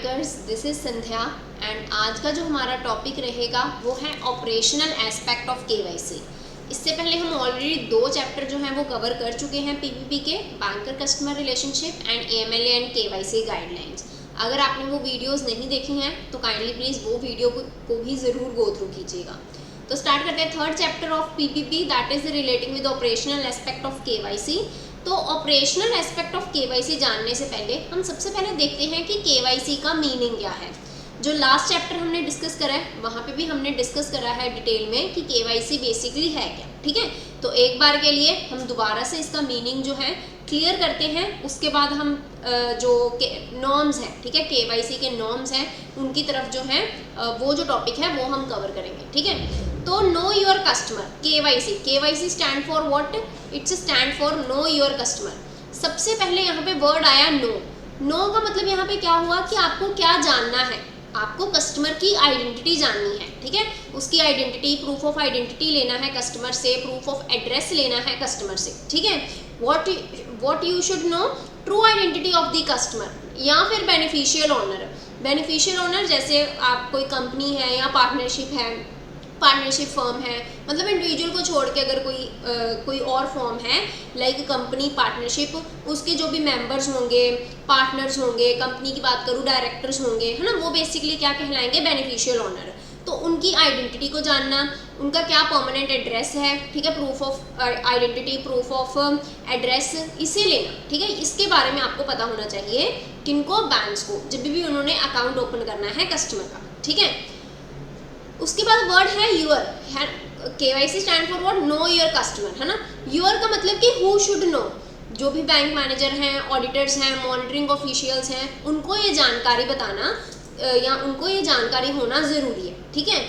Bankers, this is Sandhya and आज का जो हमारा टॉपिक रहेगा वो है ऑपरेशनल एस्पेक्ट ऑफ केवाईसी। इससे पहले हम ऑलरेडी 2 चैप्टर जो हैं वो कवर कर चुके हैं पीपीपी के, banker customer relationship and AML and KYC guidelines. अगर आपने वो वीडियोस नहीं देखी हैं तो काइंडली प्लीज़ वो वीडियो को भी ज़रूर गो थ्रू कीजिएगा। तो स्टार्ट करते हैं 3rd chapter of PPP, that is relating with operational aspect of KYC. तो ऑपरेशनल एस्पेक्ट ऑफ केवाईसी जानने से पहले हम सबसे पहले देखते हैं कि केवाईसी का मीनिंग क्या है। जो लास्ट चैप्टर हमने डिस्कस करा है वहाँ पे भी हमने डिस्कस करा है डिटेल में कि केवाईसी बेसिकली है क्या, ठीक है। तो एक बार के लिए हम दोबारा से इसका मीनिंग जो है क्लियर करते हैं, उसके बाद हम जो नॉर्म्स हैं, ठीक है, केवाईसी के नॉर्म्स हैं उनकी तरफ जो है वो जो टॉपिक है वो हम कवर करेंगे, ठीक है। तो know your customer, KYC, KYC stand for what? It's stand for know your customer. सबसे पहले यहाँ पे वर्ड आया नो। नो का मतलब यहाँ पे क्या हुआ कि आपको क्या जानना है, आपको कस्टमर की आइडेंटिटी जाननी है, ठीक है। उसकी आइडेंटिटी, प्रूफ ऑफ आइडेंटिटी लेना है कस्टमर से, प्रूफ ऑफ एड्रेस लेना है कस्टमर से, ठीक है। What you should know? True identity of the customer या फिर बेनिफिशियल ओनर। बेनिफिशियल ओनर जैसे आप कोई कंपनी है या पार्टनरशिप है, पार्टनरशिप फर्म है, मतलब इंडिविजुअल को छोड़ के अगर कोई और फॉर्म है लाइक कंपनी पार्टनरशिप, उसके जो भी मेंबर्स होंगे, पार्टनर्स होंगे, कंपनी की बात करूँ डायरेक्टर्स होंगे, है ना, वो बेसिकली क्या कहलाएंगे? Beneficial owner. तो उनकी आइडेंटिटी को जानना, उनका क्या परमानेंट एड्रेस है, ठीक है, proof of identity, proof of address, इसे लेना, ठीक है। इसके बारे में आपको पता होना चाहिए किनको? बैंक्स को, जब भी उन्होंने अकाउंट ओपन करना है कस्टमर का, ठीक है। उसके बाद वर्ड है यूर, है KYC stand for what? Know your customer, है ना। यूर का मतलब कि हु शुड नो, जो भी बैंक मैनेजर हैं, ऑडिटर्स हैं, मॉनिटरिंग ऑफिशियल्स हैं, उनको ये जानकारी बताना या उनको ये जानकारी होना ज़रूरी है, ठीक है।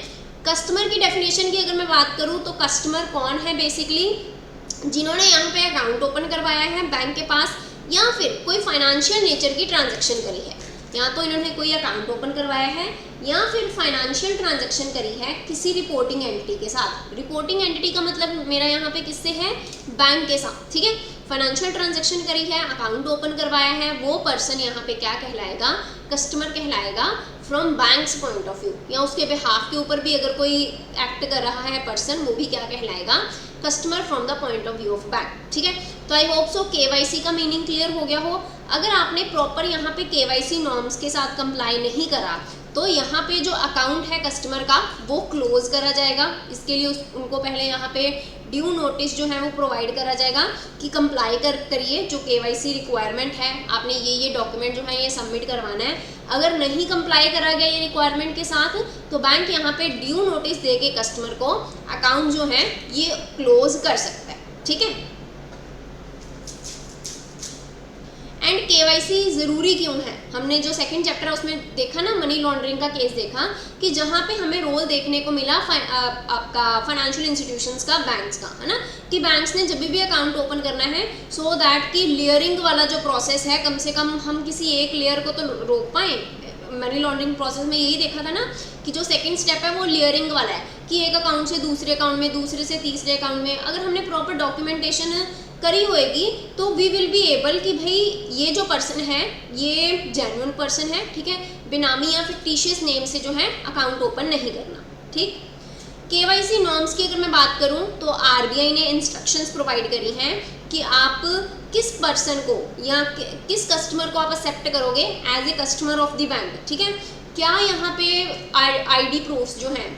कस्टमर की डेफिनेशन की अगर मैं बात करूँ तो कस्टमर कौन है? बेसिकली जिन्होंने यहाँ पे अकाउंट ओपन करवाया है बैंक के पास या फिर कोई फाइनेंशियल नेचर की ट्रांजेक्शन करी है, या तो इन्होंने कोई अकाउंट ओपन करवाया है या फिर फाइनेंशियल ट्रांजैक्शन करी है किसी रिपोर्टिंग एंटिटी के साथ। रिपोर्टिंग एंटिटी का मतलब मेरा यहाँ पे किससे है? बैंक के साथ, ठीक है। फाइनेंशियल ट्रांजैक्शन करी है, अकाउंट ओपन करवाया है, वो पर्सन यहाँ पे क्या कहलाएगा? कस्टमर कहलाएगा from banks point of view, या उसके बिहाफ के ऊपर भी अगर कोई एक्ट कर रहा है पर्सन, वो भी क्या कहलाएगा? Customer from the point of view of bank, ठीक है। तो आई होप सो केवाईसी का मीनिंग क्लियर हो गया हो। अगर आपने प्रॉपर यहाँ पे केवाईसी नॉर्म्स के साथ कंप्लाई नहीं करा तो यहाँ पे जो अकाउंट है कस्टमर का वो क्लोज करा जाएगा। इसके लिए उनको पहले यहाँ पे ड्यू नोटिस जो है वो प्रोवाइड करा जाएगा कि कंप्लाई करिए, जो केवाईसी रिक्वायरमेंट है आपने ये डॉक्यूमेंट जो है ये सबमिट करवाना है। अगर नहीं कंप्लाई करा गया ये रिक्वायरमेंट के साथ तो बैंक यहाँ पे ड्यू नोटिस दे के कस्टमर को अकाउंट जो है ये क्लोज कर सकता है, ठीक है। एंड केवाईसी ज़रूरी क्यों है? हमने जो 2nd चैप्टर है उसमें देखा ना, मनी लॉन्ड्रिंग का केस देखा कि जहाँ पे हमें रोल देखने को मिला आपका फाइनेंशियल इंस्टीट्यूशंस का, बैंक्स का, है ना, कि बैंक्स ने जब भी अकाउंट ओपन करना है सो दैट कि लेयरिंग वाला जो प्रोसेस है कम से कम हम किसी एक लेयर को तो रोक पाएँ। मनी लॉन्ड्रिंग प्रोसेस में यही देखा था ना कि जो 2nd स्टेप है वो लेयरिंग वाला है कि एक अकाउंट से दूसरे अकाउंट में, दूसरे से तीसरे अकाउंट में अगर हमने प्रॉपर डॉक्यूमेंटेशन करी होएगी तो वी विल बी एबल कि भाई ये जो पर्सन है ये जेन्युइन पर्सन है, ठीक है, बेनामी या फिक्टिशियस नेम से जो है अकाउंट ओपन नहीं करना, ठीक। केवाईसी नॉर्म्स की अगर मैं बात करूं तो आरबीआई ने इंस्ट्रक्शंस प्रोवाइड करी हैं कि आप किस पर्सन को या किस कस्टमर को आप एक्सेप्ट करोगे as a customer of the bank, ठीक है। क्या यहाँ पे आईडी प्रूफ जो है,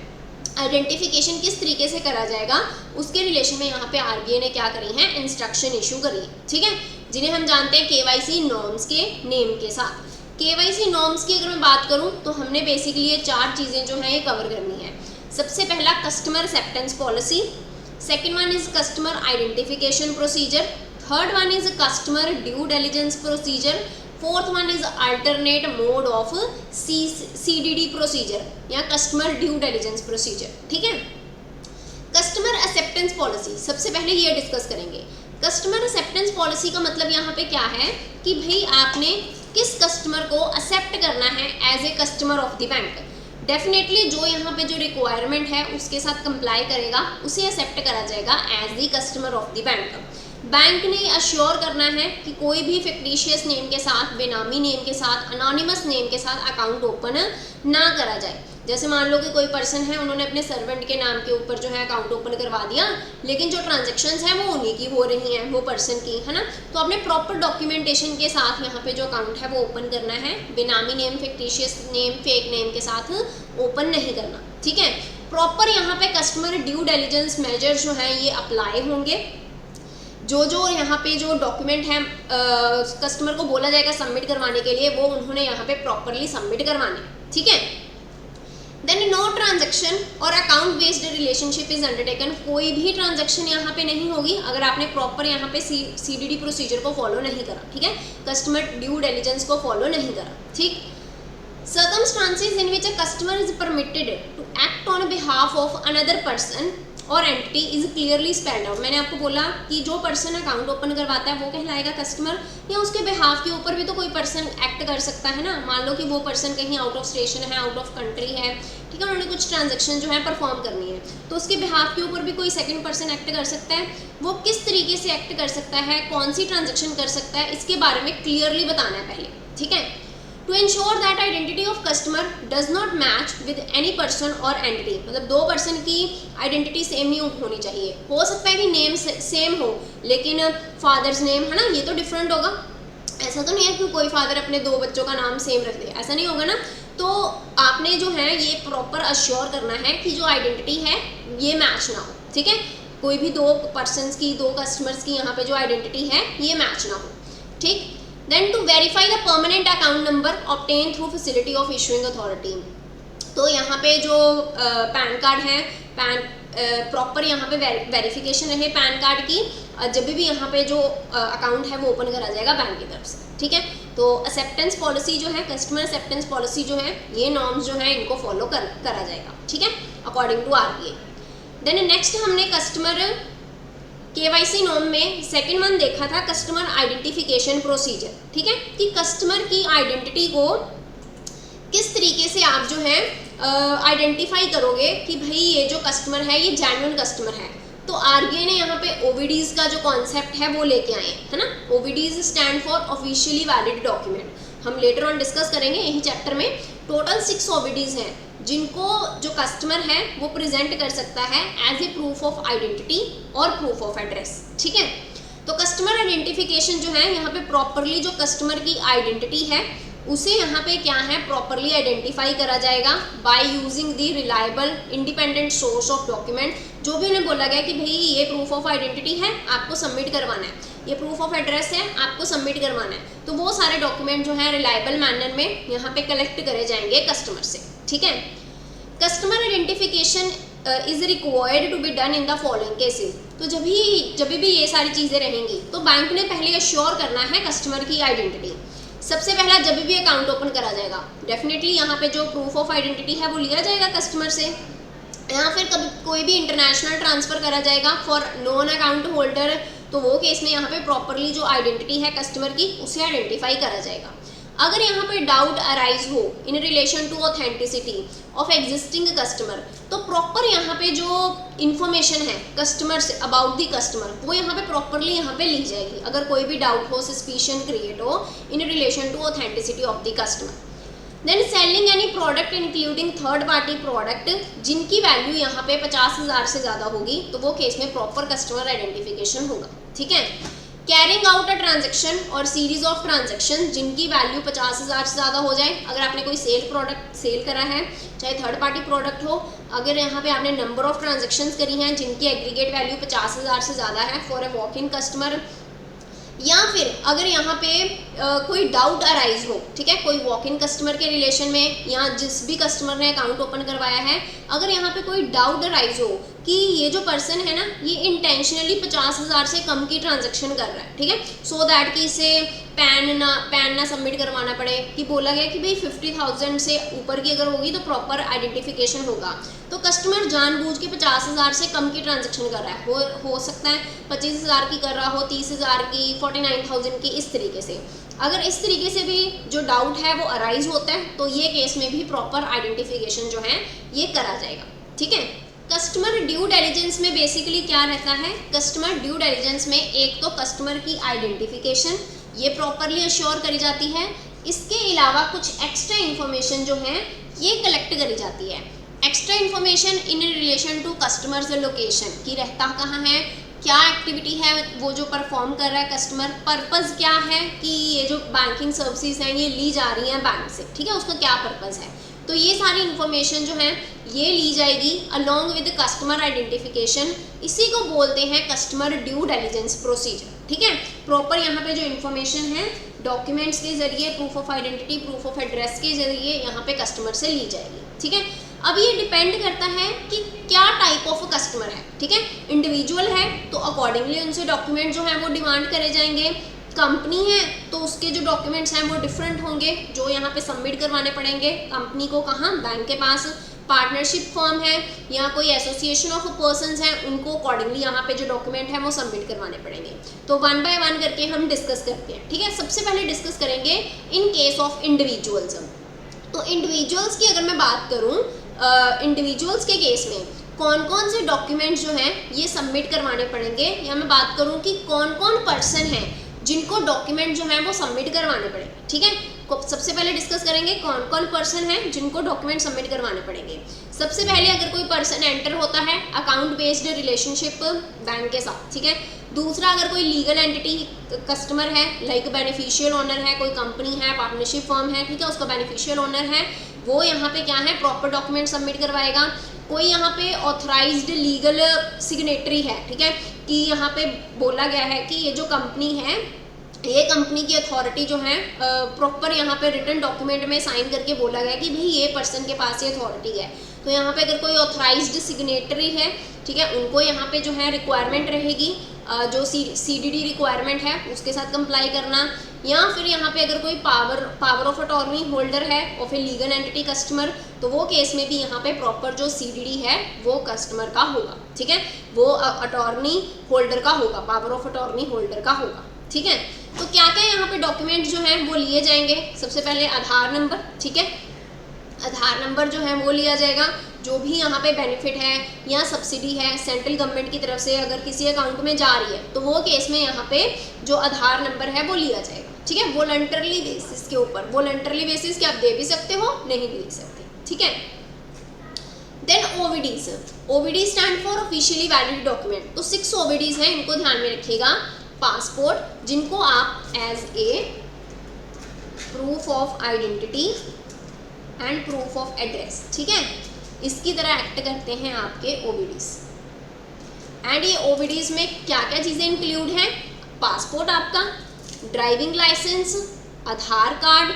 आइडेंटिफिकेशन किस तरीके से करा जाएगा, उसके रिलेशन में यहाँ पे आरबीआई ने क्या करी है? इंस्ट्रक्शन इशू करी है, ठीक है, जिन्हें हम जानते हैं केवाईसी नॉर्म्स के नेम के साथ। केवाईसी नॉर्म्स की अगर मैं बात करूँ तो हमने बेसिकली ये 4 चीज़ें जो हैं ये कवर करनी है। सबसे पहला customer acceptance policy, second one is customer identification procedure, third one is customer due diligence procedure, fourth one is alternate mode of CDD procedure या कस्टमर ड्यू डिलिजेंस प्रोसीजर, ठीक है। कस्टमर एक्सेप्टेंस पॉलिसी सबसे पहले ये discuss करेंगे। Customer acceptance policy का मतलब यहाँ पे क्या है कि भाई आपने किस कस्टमर को एक्सेप्ट करना है as a customer of the bank. Definitely जो यहाँ पे जो रिक्वायरमेंट है उसके साथ कंप्लाई करेगा उसे एक्सेप्ट करा जाएगा as the customer of the bank. Bank ने अश्योर करना है कि कोई भी फिक्टिशियस नेम के साथ, बेनामी नेम के साथ, अनोनिमस नेम के साथ अकाउंट ओपन ना करा जाए। जैसे मान लो कि कोई पर्सन है, उन्होंने अपने सर्वेंट के नाम के ऊपर जो है अकाउंट ओपन करवा दिया, लेकिन जो ट्रांजैक्शंस हैं वो उन्हीं की हो रही हैं, वो पर्सन की, है ना। तो आपने प्रॉपर डॉक्यूमेंटेशन के साथ यहाँ पे जो अकाउंट है वो ओपन करना है। बेनामी name, fictitious name, fake name के साथ ओपन नहीं करना, ठीक है। प्रॉपर यहाँ पे कस्टमर ड्यू डिलिजेंस मेजर जो हैं ये अप्लाई होंगे। जो यहाँ पे जो डॉक्यूमेंट है कस्टमर को बोला जाएगा सबमिट करवाने के लिए, वो उन्होंने यहाँ पे प्रॉपरली सबमिट करवाने, ठीक है। देन नो ट्रांजैक्शन और account based relationship is undertaken. कोई भी ट्रांजैक्शन यहाँ पे नहीं होगी अगर आपने प्रॉपर यहाँ पे CDD प्रोसीजर को फॉलो नहीं करा, ठीक है, कस्टमर ड्यू डिलिजेंस को फॉलो नहीं करा, ठीक। Circumstances in which a customer is permitted to act on behalf of another person और entity is clearly spelled out. मैंने आपको बोला कि जो पर्सन अकाउंट ओपन करवाता है वो कहलाएगा कस्टमर, या उसके बिहाफ के ऊपर भी तो कोई पर्सन एक्ट कर सकता है ना। मान लो कि वो पर्सन कहीं आउट ऑफ स्टेशन है, आउट ऑफ कंट्री है, ठीक है, उन्होंने कुछ ट्रांजैक्शन जो है परफॉर्म करनी है, तो उसके बिहाफ के ऊपर भी कोई सेकंड पर्सन एक्ट कर सकता है। वो किस तरीके से एक्ट कर सकता है, कौन सी ट्रांजैक्शन कर सकता है, इसके बारे में क्लियरली बताना है पहले, ठीक है। To ensure that identity of customer does not match with any person or entity, मतलब दो पर्सन की आइडेंटिटी सेम ही होनी चाहिए। हो सकता है कि नेम सेम हो लेकिन फादर्स नेम, है ना, ये तो डिफरेंट होगा। ऐसा तो नहीं है कि कोई फादर अपने दो बच्चों का नाम सेम रख दे, ऐसा नहीं होगा ना। तो आपने जो है ये प्रॉपर अश्योर करना है कि जो आइडेंटिटी है ये मैच ना हो, ठीक है। कोई भी दो पर्सनस की, दो कस्टमर्स की यहाँ पे जो आइडेंटिटी है ये मैच ना हो, ठीक। Then to verify the permanent account number obtained through facility of issuing authority, तो यहाँ पे जो पैन कार्ड है, प्रॉपर यहाँ पे वेरिफिकेशन रहे पैन कार्ड की जब भी यहाँ पे जो अकाउंट है वो ओपन करा जाएगा बैंक की तरफ से, ठीक है। तो एक्सेप्टेंस पॉलिसी जो है, कस्टमर एक्सेप्टेंस पॉलिसी जो है, ये नॉर्म्स जो है इनको फॉलो करा जाएगा, ठीक है, according to RBI। Then next हमने कस्टमर KYC नॉर्म में सेकंड वन देखा था कस्टमर आइडेंटिफिकेशन प्रोसीजर, ठीक है, कि कस्टमर की आइडेंटिटी को किस तरीके से आप जो है आइडेंटिफाई करोगे कि भाई ये जो कस्टमर है ये जेन्युइन कस्टमर है। तो RBI ने यहाँ पे OVDs का जो कॉन्सेप्ट है वो लेके आए हैं, है ना। OVDs stand for officially valid document, हम लेटर ऑन डिस्कस करेंगे यही चैप्टर में। टोटल 6 OVDs हैं जिनको जो कस्टमर है वो प्रेजेंट कर सकता है as a proof of identity और प्रूफ ऑफ एड्रेस, ठीक है। तो कस्टमर आइडेंटिफिकेशन जो है यहाँ पे प्रॉपरली जो कस्टमर की आइडेंटिटी है उसे यहाँ पे क्या है प्रॉपरली आइडेंटिफाई करा जाएगा by using the reliable independent source of document. जो भी उन्हें बोला गया कि भाई ये प्रूफ ऑफ आइडेंटिटी है आपको सबमिट करवाना है, ये प्रूफ ऑफ एड्रेस है आपको सबमिट करवाना है, तो वो सारे डॉक्यूमेंट जो है रिलायबल मैनर में यहाँ पे कलेक्ट करे जाएंगे कस्टमर से, ठीक है। Customer identification is required to be done in the following cases. तो जब भी ये सारी चीज़ें रहेंगी तो बैंक ने पहले अश्योर करना है कस्टमर की आइडेंटिटी। सबसे पहला जब भी अकाउंट ओपन करा जाएगा डेफिनेटली यहाँ पे जो प्रूफ ऑफ आइडेंटिटी है वो लिया जाएगा कस्टमर से, या फिर कभी कोई भी इंटरनेशनल ट्रांसफ़र करा जाएगा फॉर नॉन अकाउंट होल्डर, तो वो केस में यहाँ पे प्रॉपरली जो आइडेंटिटी है कस्टमर की उसे आइडेंटिफाई करा जाएगा। अगर यहाँ पे डाउट अराइज हो in relation to authenticity of existing customer, तो प्रॉपर यहाँ पे जो इन्फॉर्मेशन है customer say about the customer वो यहाँ पे प्रॉपरली यहाँ पे लिख जाएगी। अगर कोई भी डाउट हो, सस्पिशन क्रिएट हो in relation to authenticity of the customer. Then selling any product including third party product जिनकी वैल्यू यहाँ पे 50,000 से ज़्यादा होगी तो वो केस में प्रॉपर कस्टमर आइडेंटिफिकेशन होगा, ठीक है। कैरिंग आउट अ ट्रांजेक्शन और सीरीज ऑफ ट्रांजेक्शन जिनकी वैल्यू 50,000 से ज़्यादा हो जाए। अगर आपने कोई प्रोडक्ट सेल करा है, चाहे थर्ड पार्टी प्रोडक्ट हो, अगर यहाँ पे आपने नंबर ऑफ ट्रांजेक्शन्स करी हैं जिनकी एग्रीगेट वैल्यू 50,000 से ज़्यादा है for a walk in customer, या फिर अगर यहाँ पे कोई डाउट अराइज हो, ठीक है, कोई वॉक इन कस्टमर के रिलेशन में या जिस भी कस्टमर ने अकाउंट ओपन करवाया है, अगर यहाँ पे कोई डाउट अराइज हो कि ये जो पर्सन है ना ये इंटेंशनली 50,000 से कम की ट्रांजैक्शन कर रहा है, ठीक है, सो दैट कि इसे पैन ना सबमिट करवाना पड़े, कि बोला गया कि भाई 50,000 से ऊपर की अगर होगी तो प्रॉपर आइडेंटिफिकेशन होगा, तो कस्टमर जानबूझ के 50,000 से कम की ट्रांजैक्शन कर रहा है, हो सकता है 25,000 की कर रहा हो, 30,000 की, 49,000 की, इस तरीके से। अगर इस तरीके से भी जो डाउट है वो अराइज होता है तो ये केस में भी प्रॉपर आइडेंटिफिकेशन जो है ये करा जाएगा, ठीक है। कस्टमर ड्यू डिलिजेंस में बेसिकली क्या रहता है, कस्टमर ड्यू डिलिजेंस में एक तो कस्टमर की आइडेंटिफिकेशन ये प्रॉपरली अश्योर करी जाती है, इसके अलावा कुछ एक्स्ट्रा इन्फॉर्मेशन जो है ये कलेक्ट करी जाती है। Extra information in relation to customers location की रहता कहाँ है, क्या एक्टिविटी है वो जो परफॉर्म कर रहा है कस्टमर, पर्पस क्या है कि ये जो बैंकिंग सर्विसेज हैं ये ली जा रही हैं बैंक से, ठीक है, उसका क्या पर्पस है। तो ये सारी इन्फॉर्मेशन जो है ये ली जाएगी अलोंग विद कस्टमर आइडेंटिफिकेशन, इसी को बोलते हैं कस्टमर ड्यू डिलिजेंस प्रोसीजर, ठीक है। प्रॉपर यहाँ पे जो इन्फॉर्मेशन है डॉक्यूमेंट्स के जरिए, proof of identity, proof of address के जरिए यहाँ पे कस्टमर से ली जाएगी, ठीक है। अब ये डिपेंड करता है कि क्या टाइप ऑफ कस्टमर है, ठीक है। इंडिविजुअल है तो अकॉर्डिंगली उनसे डॉक्यूमेंट जो है वो डिमांड करे जाएंगे, कंपनी है तो उसके जो डॉक्यूमेंट्स हैं वो डिफरेंट होंगे जो यहाँ पे सबमिट करवाने पड़ेंगे कंपनी को, कहाँ, बैंक के पास। पार्टनरशिप फर्म है या कोई एसोसिएशन ऑफ पर्सन्स हैं, उनको अकॉर्डिंगली यहाँ पे जो डॉक्यूमेंट है वो सबमिट करवाने पड़ेंगे। तो वन बाय वन करके हम डिस्कस करते हैं, ठीक है। सबसे पहले डिस्कस करेंगे इन केस ऑफ इंडिविजुअल्स। तो इंडिविजुअल्स की अगर मैं बात करूँ, इंडिविजुअल्स के केस में कौन कौन से डॉक्यूमेंट्स जो हैं ये सबमिट करवाने पड़ेंगे, या मैं बात करूँ कि कौन कौन पर्सन हैं जिनको डॉक्यूमेंट जो है वो सबमिट करवाने पड़ेंगे, ठीक है। सबसे पहले डिस्कस करेंगे कौन कौन पर्सन हैं जिनको डॉक्यूमेंट सबमिट करवाने पड़ेंगे। सबसे पहले अगर कोई पर्सन एंटर होता है अकाउंट बेस्ड रिलेशनशिप बैंक के साथ, ठीक है। दूसरा, अगर कोई लीगल एंटिटी कस्टमर है लाइक बेनिफिशियल ओनर है, कोई कंपनी है, पार्टनरशिप फर्म है, ठीक है, उसका बेनिफिशियल ओनर है, वो यहाँ पे क्या है प्रॉपर डॉक्यूमेंट सबमिट करवाएगा। कोई यहाँ पे ऑथराइज्ड लीगल सिग्नेटरी है, ठीक है, कि यहाँ पे बोला गया है कि ये जो कंपनी है ये कंपनी की अथॉरिटी जो है प्रॉपर यहाँ पे रिटन डॉक्यूमेंट में साइन करके बोला गया कि भाई ये पर्सन के पास ये अथॉरिटी है। तो यहाँ पे अगर कोई ऑथराइज्ड सिग्नेटरी है, ठीक है, उनको यहाँ पे जो है रिक्वायरमेंट रहेगी जो CDD रिक्वायरमेंट है उसके साथ कंप्लाई करना। या फिर यहाँ पे अगर कोई पावर ऑफ अटॉर्नी होल्डर है और फिर लीगल एंटिटी कस्टमर, तो वो केस में भी यहाँ पे प्रॉपर जो CDD है वो कस्टमर का होगा, ठीक है, वो अटॉर्नी होल्डर का होगा, पावर ऑफ अटॉर्नी होल्डर का होगा, ठीक है। तो क्या क्या यहाँ पे डॉक्यूमेंट जो हैं वो लिए जाएंगे, सबसे पहले आधार नंबर, ठीक है, आधार नंबर जो है वो लिया जाएगा। जो भी यहाँ पे बेनिफिट है या सब्सिडी है सेंट्रल गवर्नमेंट की तरफ से अगर किसी अकाउंट में जा रही है तो वो केस में यहाँ पे जो आधार नंबर है वो लिया जाएगा, ठीक है, वॉलंटरली बेसिस के ऊपर। वॉलंटरली बेसिस के आप दे भी सकते हो, नहीं भी दे सकते, ठीक है। Then OVDs, OVD stand for officially valid document. तो 6 OVDs हैं, इनको ध्यान में रखिएगा। पासपोर्ट, जिनको आप as a proof of identity and proof of address, ठीक है, इसकी तरह एक्ट करते हैं आपके OVDs। एंड ये OVDs में क्या क्या चीज़ें इंक्लूड हैं, पासपोर्ट आपका, driving licence, Aadhaar card,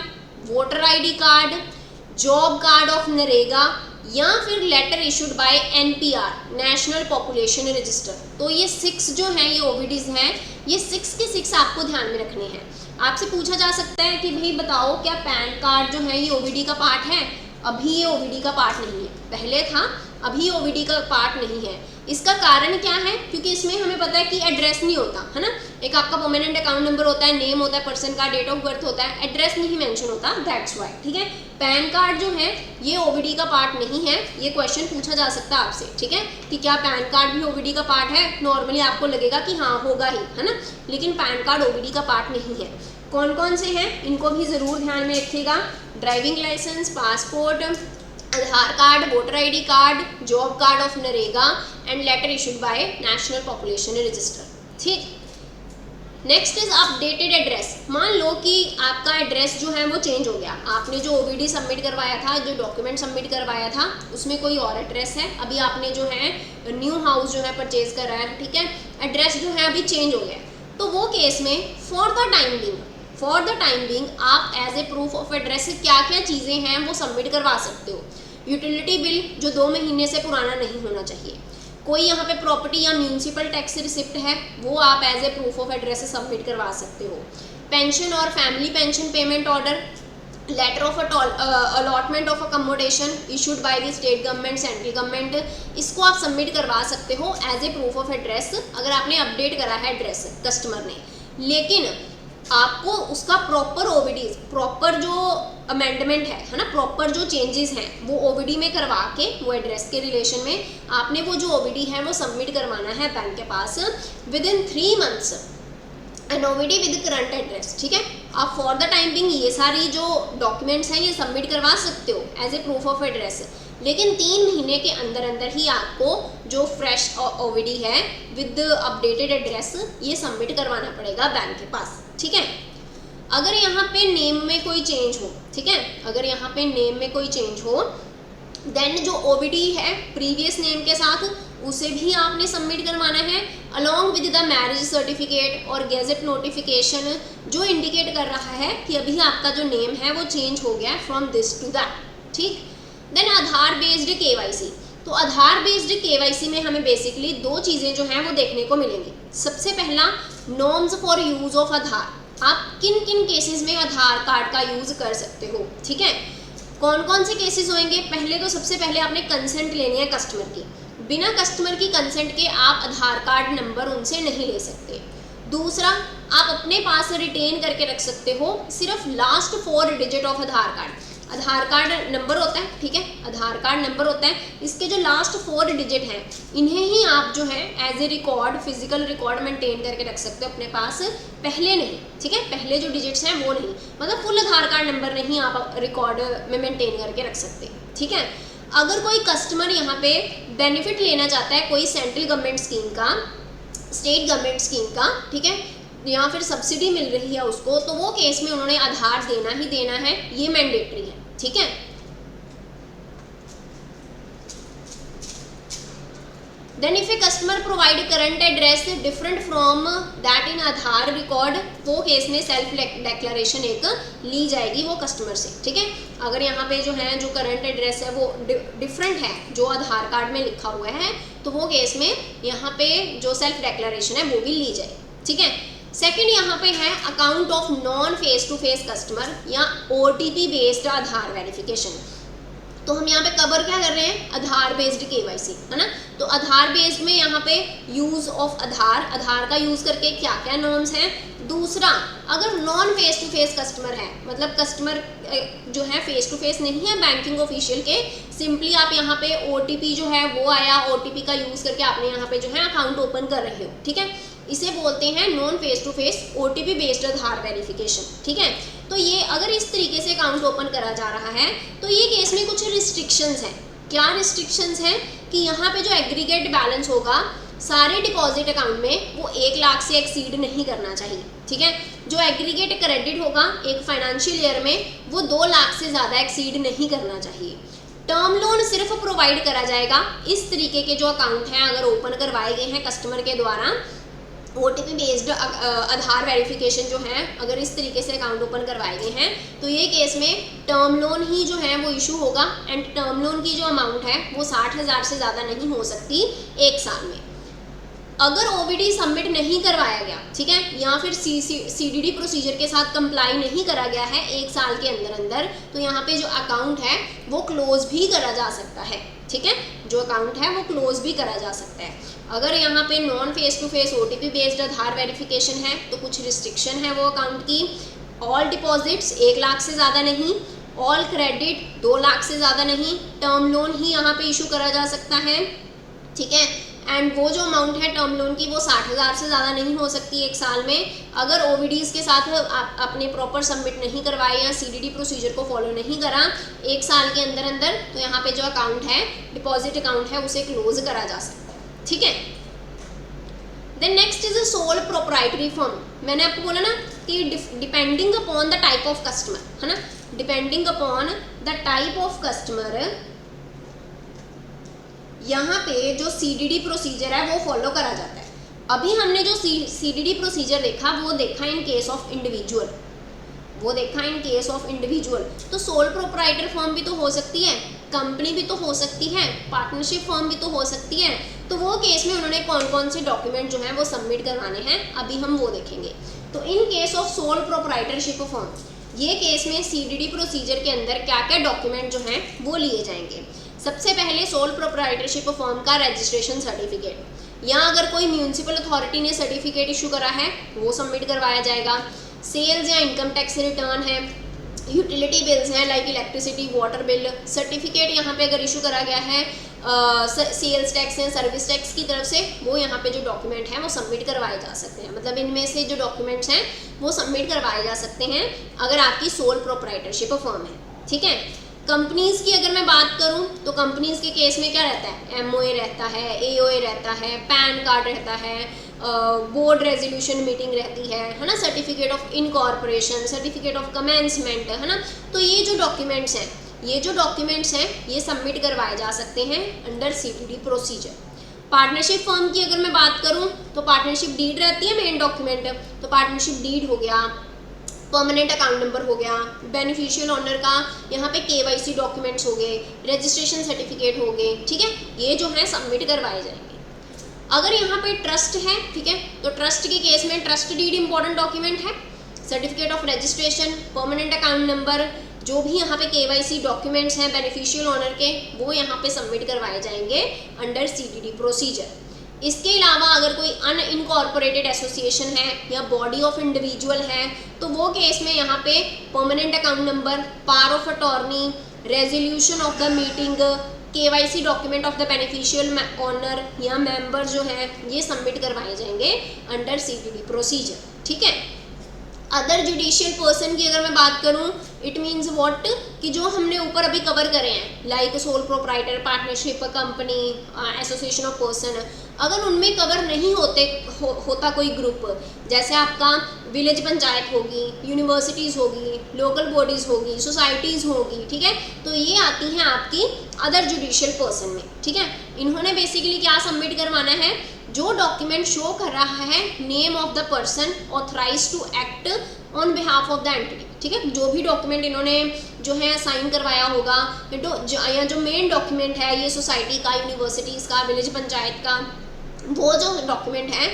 voter ID card, job card of NREGA, या फिर letter issued by NPR national population register. तो ये 6 जो हैं ये OVDs हैं, ये 6 के 6 आपको ध्यान में रखने हैं। आपसे पूछा जा सकता है कि भाई बताओ क्या पैन कार्ड जो है ये OVD का पार्ट है? अभी ये OVD का पार्ट नहीं है, पहले था, अभी OVD का पार्ट नहीं है। इसका कारण क्या है, क्योंकि इसमें हमें पता है कि एड्रेस नहीं होता है ना, एक आपका परमानेंट अकाउंट नंबर होता है, नेम होता है पर्सन का, डेट ऑफ बर्थ होता है, एड्रेस नहीं मेंशन होता, दैट्स व्हाई, ठीक है। पैन कार्ड जो है ये OVD का पार्ट नहीं है, ये क्वेश्चन पूछा जा सकता है आपसे, ठीक है, कि क्या पैन कार्ड भी OVD का पार्ट है? नॉर्मली आपको लगेगा कि हाँ होगा ही, है ना, लेकिन पैन कार्ड OVD का पार्ट नहीं है। कौन कौन से हैं इनको भी ज़रूर ध्यान में रखिएगा, driving licence, passport, Aadhaar card, voter ID card, job card of NREGA and letter issued by National population Register, ठीक। Next is updated address. मान लो कि आपका एड्रेस जो है वो चेंज हो गया, आपने जो OVD सबमिट करवाया था, जो डॉक्यूमेंट सबमिट करवाया था उसमें कोई और एड्रेस है, अभी आपने जो है न्यू हाउस जो है परचेज करा है, ठीक है, एड्रेस जो है अभी चेंज हो गया, तो वो केस में फॉर द टाइम बिंग आप as a proof of address क्या क्या चीज़ें हैं वो सबमिट करवा सकते हो। यूटिलिटी बिल जो 2 महीने से पुराना नहीं होना चाहिए, कोई यहाँ पे प्रॉपर्टी या म्यूनसिपल टैक्स रिसिप्ट है वो आप as a proof of address submit करवा सकते हो। पेंशन और family pension payment order, letter of allotment of accommodation issued by the state government, central government, इसको आप सबमिट करवा सकते हो as a proof of address अगर आपने अपडेट करा है एड्रेस कस्टमर ने। लेकिन आपको उसका प्रॉपर OVDs, प्रॉपर जो अमेंडमेंट है ना, प्रॉपर जो चेंजेस हैं वो ओवीडी में करवा के, वो एड्रेस के रिलेशन में आपने वो जो ओवीडी है वो सबमिट करवाना है बैंक के पास within 3 months, an OVD with current address. ठीक है, आप फॉर द टाइम बिंग ये सारी जो डॉक्यूमेंट्स हैं ये सबमिट करवा सकते हो as a proof of address, लेकिन 3 महीने के अंदर अंदर ही आपको जो फ्रेश ओवीडी है विद अपडेटेड एड्रेस ये सबमिट करवाना पड़ेगा बैंक के पास। ठीक है, अगर यहाँ पे नेम में कोई चेंज हो, ठीक है, अगर यहाँ पे नेम में कोई चेंज हो, देन जो ओवीडी है प्रीवियस नेम के साथ उसे भी आपने सबमिट करवाना है along with the marriage certificate और गेजेट नोटिफिकेशन जो इंडिकेट कर रहा है कि अभी आपका जो नेम है वो चेंज हो गया फ्रॉम दिस टू दैट। ठीक, देन आधार बेस्ड केवाईसी। तो आधार बेस्ड केवाईसी में हमें बेसिकली 2 चीज़ें जो हैं वो देखने को मिलेंगी। सबसे पहला, नॉर्म्स फॉर यूज ऑफ आधार, आप किन किन केसेस में आधार कार्ड का यूज़ कर सकते हो। ठीक है, कौन कौन से केसेस होंगे? पहले तो सबसे पहले आपने कंसेंट लेनी है कस्टमर की, बिना कस्टमर की कंसेंट के आप आधार कार्ड नंबर उनसे नहीं ले सकते। दूसरा, आप अपने पास रिटेन करके रख सकते हो सिर्फ last 4 digit of Aadhaar card. Aadhaar card number होता है, ठीक है, आधार कार्ड नंबर होता है, इसके जो लास्ट 4 डिजिट हैं इन्हें ही आप जो है as a record, physical record maintain करके रख सकते हो अपने पास, पहले नहीं। ठीक है, पहले जो डिजिट्स हैं वो नहीं, मतलब फुल आधार कार्ड नंबर नहीं आप रिकॉर्ड में मेंटेन करके रख सकते। ठीक है, अगर कोई कस्टमर यहाँ पे बेनिफिट लेना चाहता है कोई सेंट्रल गवर्नमेंट स्कीम का, स्टेट गवर्नमेंट स्कीम का, ठीक है, या फिर सब्सिडी मिल रही है उसको, तो वो केस में उन्होंने आधार देना ही देना है, ये मैंडेटरी है। ठीक है, then if a customer provide current address different from that in Aadhaar record, वो केस में सेल्फ डिक्लेरेशन एक ली जाएगी वो कस्टमर से। ठीक है, अगर यहाँ पे जो है जो करंट एड्रेस है वो डिफरेंट है जो आधार कार्ड में लिखा हुआ है, तो वो केस में यहाँ पे जो सेल्फ डिक्लेरेशन है वो भी ली जाएगी। ठीक है, सेकंड यहाँ पे है account of non face to face customer या OTP बेस्ड आधार वेरिफिकेशन। तो हम यहाँ पे कवर क्या कर रहे हैं? आधार बेस्ड केवाईसी, है ना। तो आधार बेस्ड में यहाँ पे यूज ऑफ आधार, आधार का यूज करके क्या क्या नॉर्म्स हैं। दूसरा, अगर non face to face customer है, मतलब कस्टमर जो है फेस टू फेस नहीं है बैंकिंग ऑफिशियल के, सिंपली आप यहाँ पे OTP जो है वो आया, OTP का यूज करके आपने यहाँ पे जो है अकाउंट ओपन कर रहे हो। ठीक है, इसे बोलते हैं non face to face OTP based Aadhaar verification. ठीक है, तो ये अगर इस तरीके से अकाउंट ओपन करा जा रहा है तो ये केस में कुछ रिस्ट्रिक्शंस हैं। क्या रिस्ट्रिक्शंस हैं? कि यहाँ पे जो एग्रीगेट बैलेंस होगा सारे डिपॉजिट अकाउंट में वो 1 लाख से एक्सीड नहीं करना चाहिए। ठीक है, जो एग्रीगेट क्रेडिट होगा एक फाइनेंशियल ईयर में वो 2 लाख से ज़्यादा एक्सीड नहीं करना चाहिए। टर्म लोन सिर्फ प्रोवाइड करा जाएगा इस तरीके के जो अकाउंट हैं अगर ओपन करवाए गए हैं कस्टमर के द्वारा, OTP बेस्ड आधार वेरिफिकेशन जो है अगर इस तरीके से अकाउंट ओपन करवाए गए हैं तो ये केस में टर्म लोन ही जो है वो इशू होगा, एंड टर्म लोन की जो अमाउंट है वो 60,000 से ज़्यादा नहीं हो सकती 1 साल में। अगर OVD सबमिट नहीं करवाया गया, ठीक है, या फिर CDD प्रोसीजर के साथ कंप्लाई नहीं करा गया है 1 साल के अंदर अंदर, तो यहाँ पे जो अकाउंट है वो क्लोज भी करा जा सकता है। ठीक है, जो अकाउंट है वो क्लोज भी करा जा सकता है। अगर यहाँ पे non face to face OTP based Aadhaar verification है तो कुछ रिस्ट्रिक्शन है वो अकाउंट की। ऑल डिपॉजिट्स 1 लाख से ज़्यादा नहीं, ऑल क्रेडिट 2 लाख से ज़्यादा नहीं, टर्म लोन ही यहाँ पे इशू करा जा सकता है। ठीक है, एंड वो जो अमाउंट है टर्म लोन की वो 60,000 से ज़्यादा नहीं हो सकती 1 साल में। अगर OVDs के साथ आपने प्रॉपर सबमिट नहीं करवाए या CDD प्रोसीजर को फॉलो नहीं करा 1 साल के अंदर अंदर, तो यहाँ पे जो अकाउंट है डिपॉजिट अकाउंट है उसे क्लोज करा जा सकता है। ठीक है, then next is a sole proprietary firm. मैंने आपको बोला ना कि depending upon the type of customer, है ना, depending upon the type of customer यहाँ पे जो CDD प्रोसीजर है वो फॉलो करा जाता है। अभी हमने जो CDD प्रोसीजर देखा वो देखा इन केस ऑफ इंडिविजुअल, वो देखा इन केस ऑफ इंडिविजुअल। तो सोल प्रोप्राइटर फर्म भी तो हो सकती है, कंपनी भी तो हो सकती है, पार्टनरशिप फर्म भी तो हो सकती है। तो वो केस में उन्होंने कौन कौन से डॉक्यूमेंट जो हैं वो सबमिट करवाने हैं, अभी हम वो देखेंगे। तो in case of sole proprietorship firm, ये केस में CDD प्रोसीजर के अंदर क्या क्या डॉक्यूमेंट जो हैं वो लिए जाएंगे। सबसे पहले सोल प्रोप्राइटरशिप फर्म का रजिस्ट्रेशन सर्टिफिकेट, या अगर कोई म्यूनिसिपल अथॉरिटी ने सर्टिफिकेट इशू करा है वो सबमिट करवाया जाएगा। सेल्स या इनकम टैक्स रिटर्न है, यूटिलिटी बिल्स हैं like electricity, water bill, certificate यहाँ पे अगर इशू करा गया है सेल्स टैक्स या सर्विस टैक्स की तरफ से, वो यहाँ पे जो डॉक्यूमेंट हैं वो सबमिट करवाए जा सकते हैं। मतलब इनमें से जो डॉक्यूमेंट्स हैं वो सबमिट करवाए जा सकते हैं अगर आपकी सोल प्रोप्राइटरशिप फर्म है, ठीक है। कंपनीज़ की अगर मैं बात करूं तो कंपनीज़ के केस में क्या रहता है, MOA रहता है, AOA रहता है, पैन कार्ड रहता है, बोर्ड रेजोल्यूशन मीटिंग रहती है ना, certificate of incorporation, certificate of commencement, है ना। तो ये जो डॉक्यूमेंट्स हैं ये सबमिट करवाए जा सकते हैं under CDD procedure. Partnership firm की अगर मैं बात करूं तो पार्टनरशिप डीड रहती है मेन डॉक्यूमेंट, तो पार्टनरशिप डीड हो गया, परमानेंट अकाउंट नंबर हो गया, बेनिफिशियल ओनर का यहाँ पे KYC डॉक्यूमेंट्स हो गए, रजिस्ट्रेशन सर्टिफिकेट हो गए, ठीक है, ये जो है सबमिट करवाए जाएंगे। अगर यहाँ पे ट्रस्ट है, ठीक है, तो ट्रस्ट के केस में ट्रस्ट डीड इंपॉर्टेंट डॉक्यूमेंट है, certificate of registration, permanent account number, जो भी यहाँ पे KYC डॉक्यूमेंट्स हैं बेनिफिशियल ओनर के, वो यहाँ पे सबमिट करवाए जाएंगे अंडर CDD प्रोसीजर। इसके अलावा अगर कोई अनइनकॉर्पोरेटेड एसोसिएशन है या बॉडी ऑफ इंडिविजुअल है तो वो केस में यहाँ पे permanent account number, power of attorney, resolution of the meeting, KYC document of the beneficial owner या मेंबर जो है ये सबमिट करवाए जाएंगे अंडर CDD प्रोसीजर, ठीक है। अदर जुडिशियल पर्सन की अगर मैं बात करूं, इट मीन्स व्हाट कि जो हमने ऊपर अभी कवर करे हैं like sole proprietor, partnership, company, association of person, अगर उनमें कवर नहीं होता कोई ग्रुप, जैसे आपका विलेज पंचायत होगी, यूनिवर्सिटीज़ होगी, लोकल बॉडीज़ होगी, सोसाइटीज़ होगी, ठीक है, तो ये आती हैं आपकी अदर जुडिशियल पर्सन में, ठीक है। इन्होंने बेसिकली क्या सबमिट करवाना है, जो डॉक्यूमेंट शो कर रहा है name of the person authorise to act on behalf of the entity, ठीक है। जो भी डॉक्यूमेंट इन्होंने जो है साइन करवाया होगा या जो मेन डॉक्यूमेंट है ये सोसाइटी का, यूनिवर्सिटीज़ का, विलेज पंचायत का, वो जो डॉक्यूमेंट है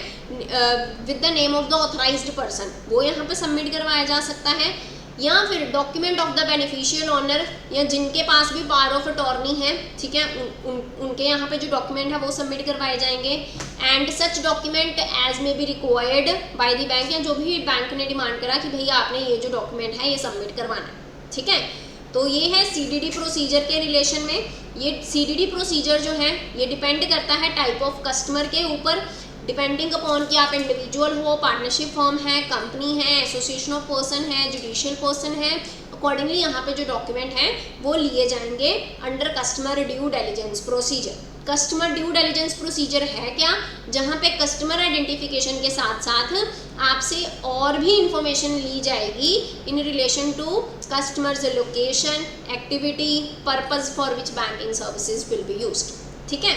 with the name of the authorised person वो यहाँ पे सबमिट करवाया जा सकता है, या फिर document of the beneficial owner या जिनके पास भी पावर ऑफ अटॉर्नी है, ठीक है, उनके यहाँ पे जो डॉक्यूमेंट है वो सबमिट करवाए जाएंगे। एंड सच डॉक्यूमेंट एज में be required by the bank, या जो भी बैंक ने डिमांड करा कि भैया आपने ये जो डॉक्यूमेंट है ये सबमिट करवाना है, ठीक है। तो ये है CDD प्रोसीजर के रिलेशन में। ये CDD प्रोसीजर जो है ये डिपेंड करता है टाइप ऑफ कस्टमर के ऊपर, डिपेंडिंग अपॉन कि आप इंडिविजुअल हो, पार्टनरशिप फर्म है, कंपनी है, एसोसिएशन ऑफ पर्सन है, जुडिशियल पर्सन है, अकॉर्डिंगली यहाँ पे जो डॉक्यूमेंट हैं वो लिए जाएंगे under customer due diligence procedure. Customer due diligence procedure है क्या, जहाँ पे कस्टमर आइडेंटिफिकेशन के साथ साथ आपसे और भी इंफॉर्मेशन ली जाएगी in relation to customers location, activity, purpose for which banking services will be used, ठीक है।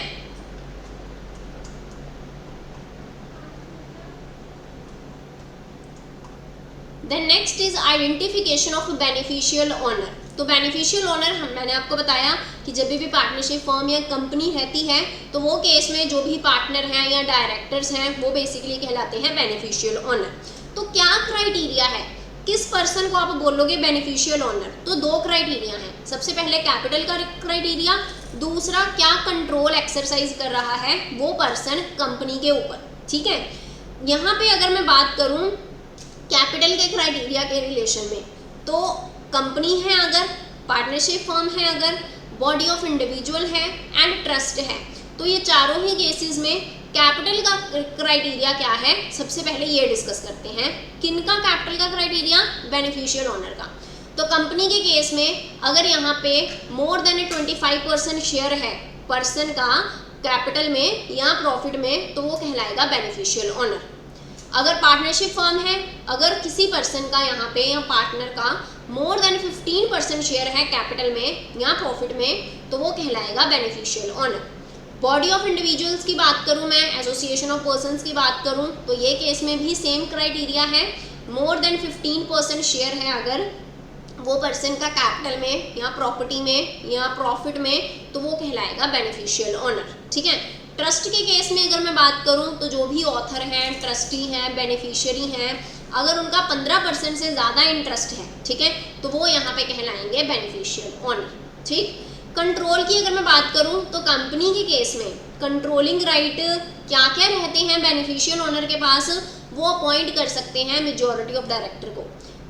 Then next is identification of beneficial owner. तो बेनिफिशियल ओनर मैंने आपको बताया कि जब भी पार्टनरशिप फर्म या कंपनी रहती है तो वो केस में जो भी पार्टनर हैं या डायरेक्टर्स हैं वो बेसिकली कहलाते हैं बेनिफिशियल ओनर। तो क्या क्राइटेरिया है, किस पर्सन को आप बोलोगे बेनिफिशियल ओनर, तो दो क्राइटेरिया हैं। सबसे पहले कैपिटल का क्राइटेरिया, दूसरा क्या कंट्रोल एक्सरसाइज कर रहा है वो पर्सन कंपनी के ऊपर, ठीक है। यहाँ पे अगर मैं बात करूँ कैपिटल के क्राइटेरिया के रिलेशन में, तो कंपनी है अगर, पार्टनरशिप फर्म है अगर, बॉडी ऑफ इंडिविजुअल है एंड ट्रस्ट है, तो ये चारों ही केसेस में कैपिटल का क्राइटेरिया क्या है, सबसे पहले ये डिस्कस करते हैं। किनका कैपिटल का क्राइटेरिया, बेनिफिशियल ओनर का। तो कंपनी के केस में अगर यहाँ पे मोर देन 25% शेयर है पर्सन का कैपिटल में या प्रॉफिट में, तो वो कहलाएगा बेनिफिशियल ओनर। अगर पार्टनरशिप फर्म है, अगर किसी पर्सन का यहाँ पे या पार्टनर का मोर देन 15% शेयर है कैपिटल में या प्रॉफिट में, तो वो कहलाएगा beneficial owner. Body of individuals की बात करूँ मैं, एसोसिएशन ऑफ पर्सन्स की बात करूँ, तो ये केस में भी सेम क्राइटेरिया है। मोर देन 15% शेयर है अगर वो पर्सन का कैपिटल में या प्रॉपर्टी में या प्रॉफिट में, तो वो कहलाएगा बेनिफिशियल ओनर, ठीक है। ट्रस्ट के केस में अगर मैं बात करूं तो जो भी ऑथर हैं, ट्रस्टी हैं, बेनिफिशियरी हैं, अगर उनका 15% से ज़्यादा इंटरेस्ट है, ठीक है, तो वो यहाँ पे कहलाएंगे बेनिफिशियल ओनर, ठीक। कंट्रोल की अगर मैं बात करूं तो कंपनी के केस में कंट्रोलिंग राइट क्या क्या रहते हैं बेनिफिशियल ओनर के पास, वो अपॉइंट कर सकते हैं मेजॉरिटी ऑफ डायरेक्टर को।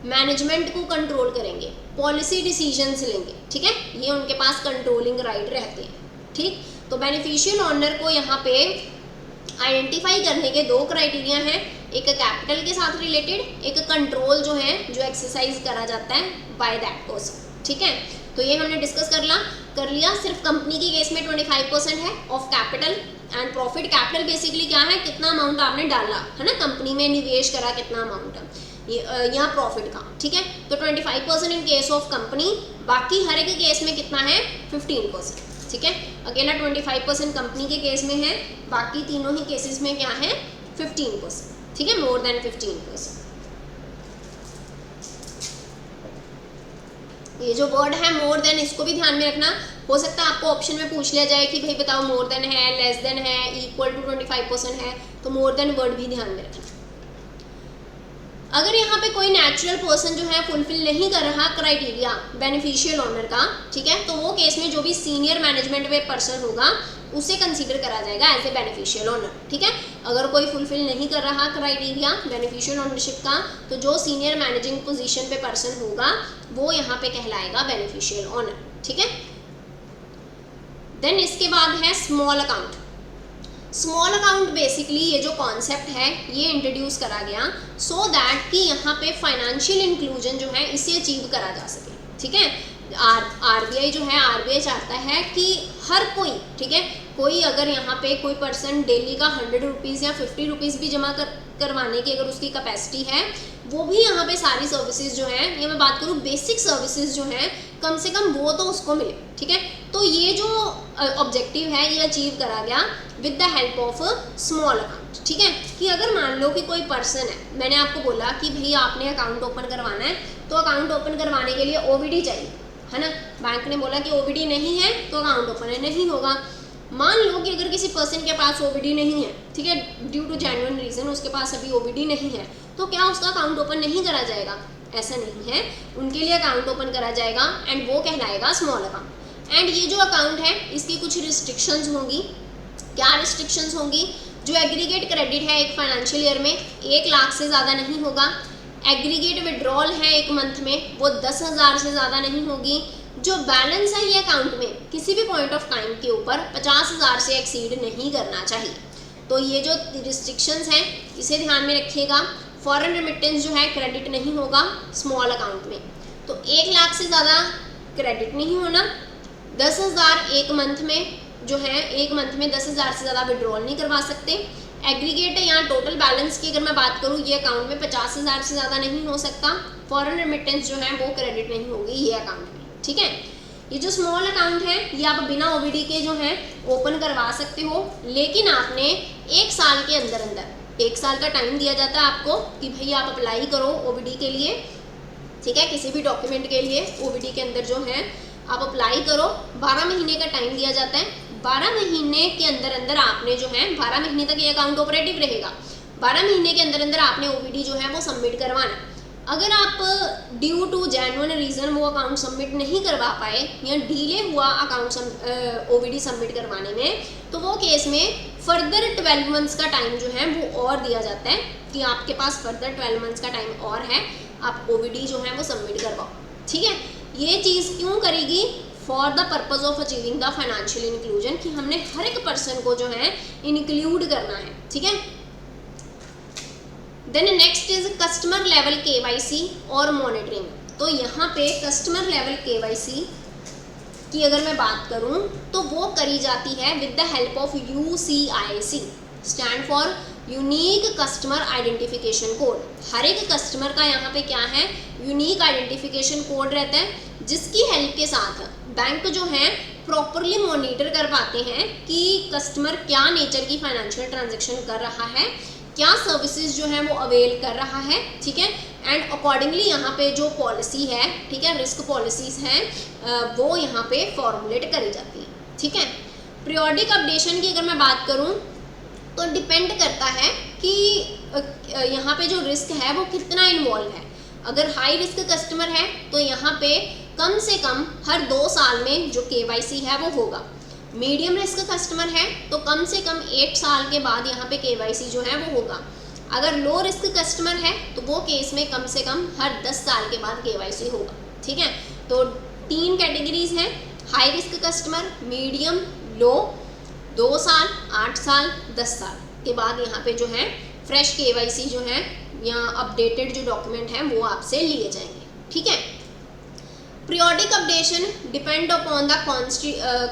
मैनेजमेंट को कंट्रोल करेंगे, पॉलिसी डिसीजंस लेंगे, ठीक है, ये उनके पास कंट्रोलिंग राइट रहते हैं, ठीक। तो बेनिफिशियल ओनर को यहाँ पे आइडेंटिफाई करने के दो क्राइटेरिया हैं, एक कैपिटल के साथ रिलेटेड, एक कंट्रोल जो है जो एक्सरसाइज करा जाता है बाय दैट पर्सन, ठीक है। तो ये हमने डिस्कस कर लिया। सिर्फ कंपनी के केस में 25% है of capital and profit. Capital basically क्या है, कितना अमाउंट आपने डाला है ना, कंपनी में निवेश करा कितना अमाउंट है, यहाँ प्रॉफिट का, ठीक है। तो 25% इन केस ऑफ कंपनी, बाकी हर एक केस में कितना है 15%, ठीक है। अकेला 25% कंपनी के केस में है, बाकी तीनों ही केसेस में क्या है 15%, ठीक है, मोर देन 15%। ये जो वर्ड है मोर देन, इसको भी ध्यान में रखना। हो सकता है आपको ऑप्शन में पूछ लिया जाए कि भाई बताओ मोर देन है, लेस देन है, इक्वल टू 25% है, तो मोर देन वर्ड भी ध्यान में रखना। अगर यहाँ पे कोई नेचुरल पर्सन जो है फुलफिल नहीं कर रहा क्राइटेरिया बेनिफिशियल ओनर का, ठीक है, तो वो केस में जो भी सीनियर मैनेजमेंट में पर्सन होगा उसे कंसीडर करा जाएगा एज ए बेनिफिशियल ओनर, ठीक है। अगर कोई फुलफिल नहीं कर रहा क्राइटेरिया बेनिफिशियल ओनरशिप का, तो जो सीनियर मैनेजिंग पोजीशन पे पर्सन होगा वो यहाँ पे कहलाएगा बेनिफिशियल ओनर, ठीक है। देन इसके बाद है small account. Small account basically ये जो कॉन्सेप्ट है ये इंट्रोड्यूस करा गया सो दैट कि यहाँ पे फाइनेंशियल इंक्लूजन जो है इसे अचीव करा जा सके, ठीक है। आरबीआई जो है, आरबीआई चाहता है कि हर कोई, ठीक है, कोई अगर यहाँ पे कोई पर्सन डेली का 100 रुपीज़ या 50 रुपीज़ भी जमा करवाने की अगर उसकी कैपेसिटी है, वो भी यहाँ पे सारी सर्विसेज जो हैं, ये मैं बात करूँ बेसिक सर्विसेज जो हैं, कम से कम वो तो उसको मिले, ठीक है। तो ये जो ऑब्जेक्टिव है ये अचीव करा गया with the help of small account, ठीक है। कि अगर मान लो कि कोई पर्सन है, मैंने आपको बोला कि भाई आपने अकाउंट ओपन करवाना है, तो अकाउंट ओपन करवाने के लिए ओवीडी चाहिए, है ना। बैंक ने बोला कि ओवीडी नहीं है तो अकाउंट ओपन नहीं होगा। मान लो कि अगर किसी पर्सन के पास ओवीडी नहीं है, ठीक है, ड्यू टू जेन्युइन रीजन उसके पास अभी ओवीडी नहीं है, तो क्या उसका अकाउंट ओपन नहीं करा जाएगा? ऐसा नहीं है, उनके लिए अकाउंट ओपन करा जाएगा एंड वो कहलाएगा स्मॉल अकाउंट। एंड ये जो अकाउंट है इसकी कुछ रिस्ट्रिक्शंस होंगी। क्या रिस्ट्रिक्शंस होंगी? जो एग्रीगेट क्रेडिट है एक फाइनेंशियल ईयर में 1 लाख से ज़्यादा नहीं होगा। एग्रीगेट विड्रॉल है एक मंथ में वो 10,000 से ज़्यादा नहीं होगी। जो बैलेंस है ये अकाउंट में किसी भी पॉइंट ऑफ टाइम के ऊपर 50,000 से एक्सीड नहीं करना चाहिए। तो ये जो रिस्ट्रिक्शंस हैं इसे ध्यान में रखिएगा। फॉरेन रेमिटेंस जो है क्रेडिट नहीं होगा स्मॉल अकाउंट में। तो 1 लाख से ज़्यादा क्रेडिट नहीं होना। 10,000 एक मंथ में जो है, एक मंथ में 10,000 से ज़्यादा विड्रॉल नहीं करवा सकते। एग्रीगेट या टोटल बैलेंस की अगर मैं बात करूँ, ये अकाउंट में 50,000 से ज़्यादा नहीं हो सकता। फॉरेन रेमिटेंस जो है वो क्रेडिट नहीं होगी ये अकाउंट में, ठीक है। ये जो स्मॉल अकाउंट है ये आप बिना ओवीडी के जो है ओपन करवा सकते हो, लेकिन आपने 1 साल के अंदर 1 साल का टाइम दिया जाता है आपको कि भाई आप अप्लाई करो ओवीडी के लिए, ठीक है, किसी भी डॉक्यूमेंट के लिए ओवीडी के अंदर जो है आप अप्लाई करो। 12 महीने का टाइम दिया जाता है। 12 महीने के अंदर आपने जो है 12 महीने तक ये अकाउंट ऑपरेटिव रहेगा। 12 महीने के अंदर आपने ओवीडी जो है वो सबमिट करवाना। अगर आप ड्यू टू जेन्युइन रीज़न वो अकाउंट सबमिट नहीं करवा पाए या डिले हुआ अकाउंट ओवीडी सबमिट करवाने में, तो वो केस में फर्दर 12 मंथ्स का टाइम जो है वो और दिया जाता है कि आपके पास फर्दर 12 मंथ्स का टाइम और है, आप ओवीडी जो है वो सबमिट करवाओ, ठीक है। ये चीज़ क्यों करेगी? For the purpose of achieving the financial inclusion, कि हमने हर एक पर्सन को जो है इंक्लूड करना है, ठीक है। Then next is customer level KYC और मॉनिटरिंग। तो यहाँ पे कस्टमर लेवल केवाईसी की अगर मैं बात करूँ तो वो करी जाती है with the help of UCIC, stand for unique customer identification code. हर एक कस्टमर का यहाँ पे क्या है, यूनिक आइडेंटिफिकेशन कोड रहता है, जिसकी हेल्प के साथ बैंक जो है प्रॉपरली मॉनिटर कर पाते हैं कि कस्टमर क्या नेचर की फाइनेंशियल ट्रांजेक्शन कर रहा है, क्या सर्विसेज जो है वो अवेल कर रहा है, ठीक है। एंड अकॉर्डिंगली यहाँ पे जो पॉलिसी है, ठीक है, रिस्क पॉलिसीज़ हैं वो यहाँ पे फॉर्मुलेट करी जाती है, ठीक है। पीरियोडिक अपडेशन की अगर मैं बात करूँ तो डिपेंड करता है कि यहाँ पे जो रिस्क है वो कितना इन्वॉल्व है। अगर हाई रिस्क कस्टमर है तो यहाँ पे कम से कम हर 2 साल में जो KYC है वो होगा। मीडियम रिस्क कस्टमर है तो कम से कम 8 साल के बाद यहाँ पे KYC जो है वो होगा। अगर लो रिस्क कस्टमर है तो वो केस में कम से कम हर 10 साल के बाद KYC होगा, ठीक है। तो 3 कैटेगरीज हैं, हाई रिस्क कस्टमर, मीडियम, लो, 2 साल, 8 साल, 10 साल के बाद यहाँ पे जो है फ्रेश KYC जो है या अपडेटेड जो डॉक्यूमेंट हैं वो आपसे लिए जाएंगे, ठीक है। Periodic updation depend upon the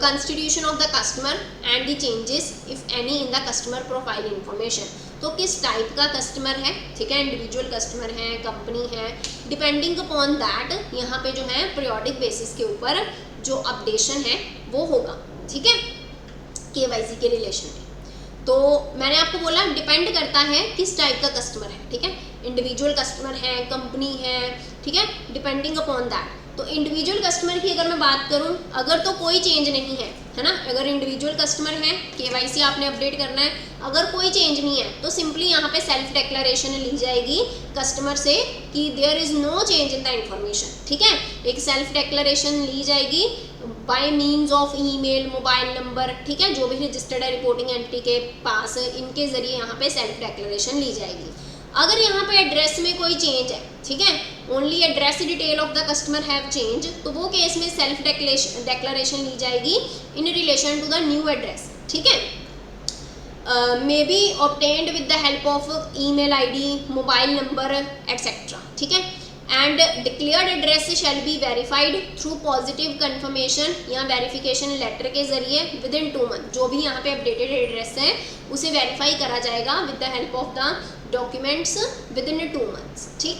constitution of the customer and the changes if any in the customer profile information। तो किस टाइप का कस्टमर है, ठीक है, इंडिविजुअल कस्टमर है, कंपनी है, डिपेंडिंग अपॉन दैट यहाँ पे जो है पीरियोडिक बेसिस के ऊपर जो अपडेशन है वो होगा, ठीक है, KYC के रिलेशन में। तो मैंने आपको बोला डिपेंड करता है किस टाइप का कस्टमर है, ठीक है, इंडिविजुअल कस्टमर है, कंपनी है, ठीक है, डिपेंडिंग अपॉन दैट। तो इंडिविजुअल कस्टमर की अगर मैं बात करूं, अगर तो कोई चेंज नहीं है ना, अगर इंडिविजुअल कस्टमर है, KYC आपने अपडेट करना है, अगर कोई चेंज नहीं है तो सिंपली यहाँ पे सेल्फ डिक्लेरेशन ली जाएगी कस्टमर से कि there is no change in the information, ठीक है। एक सेल्फ डिक्लेरेशन ली जाएगी by means of email, mobile number, ठीक है, जो भी रजिस्टर्ड है रिपोर्टिंग एंटिटी के पास, इनके जरिए यहाँ पे सेल्फ डिक्लेरेशन ली जाएगी। अगर यहाँ पे एड्रेस में कोई चेंज है, ठीक है, only address detail of the customer have change, तो वो केस में सेल्फ डिक्लेरेशन ली जाएगी in relation to the new address, ठीक है, may be obtained with the help of email ID, mobile number etcetera, ठीक है। And declared address shall be verified through positive confirmation या वेरिफिकेशन लेटर के जरिए with in 2 month. जो भी यहाँ पे अपडेटेड एड्रेस है उसे वेरीफाई करा जाएगा with the help of the documents within 2 months, ठीक।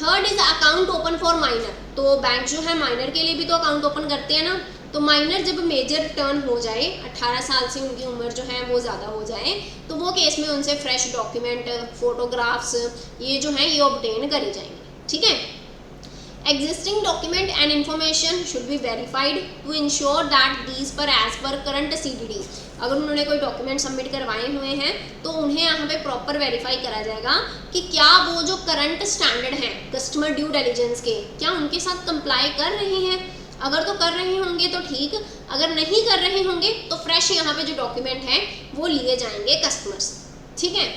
Third is account open for minor. तो बैंक जो है माइनर के लिए भी तो अकाउंट ओपन करते हैं ना, तो माइनर जब मेजर टर्न हो जाए, 18 साल से उनकी उम्र जो है वो ज़्यादा हो जाए, तो वो केस में उनसे फ्रेश डॉक्यूमेंट, फोटोग्राफ्स ये जो हैं ये ऑब्टेन करी जाएंगे, ठीक है। Existing document and information should be verified to ensure that these पर एज पर करंट CDD। अगर उन्होंने कोई डॉक्यूमेंट सबमिट करवाए हुए हैं तो उन्हें यहाँ पे प्रॉपर वेरीफाई करा जाएगा कि क्या वो जो करंट स्टैंडर्ड हैं कस्टमर ड्यू डिलिजेंस के, क्या उनके साथ कंप्लाई कर रहे हैं। अगर तो कर रहे होंगे तो ठीक, अगर नहीं कर रहे होंगे तो फ्रेश यहाँ पे जो डॉक्यूमेंट है वो लिए जाएंगे कस्टमर्स, ठीक है।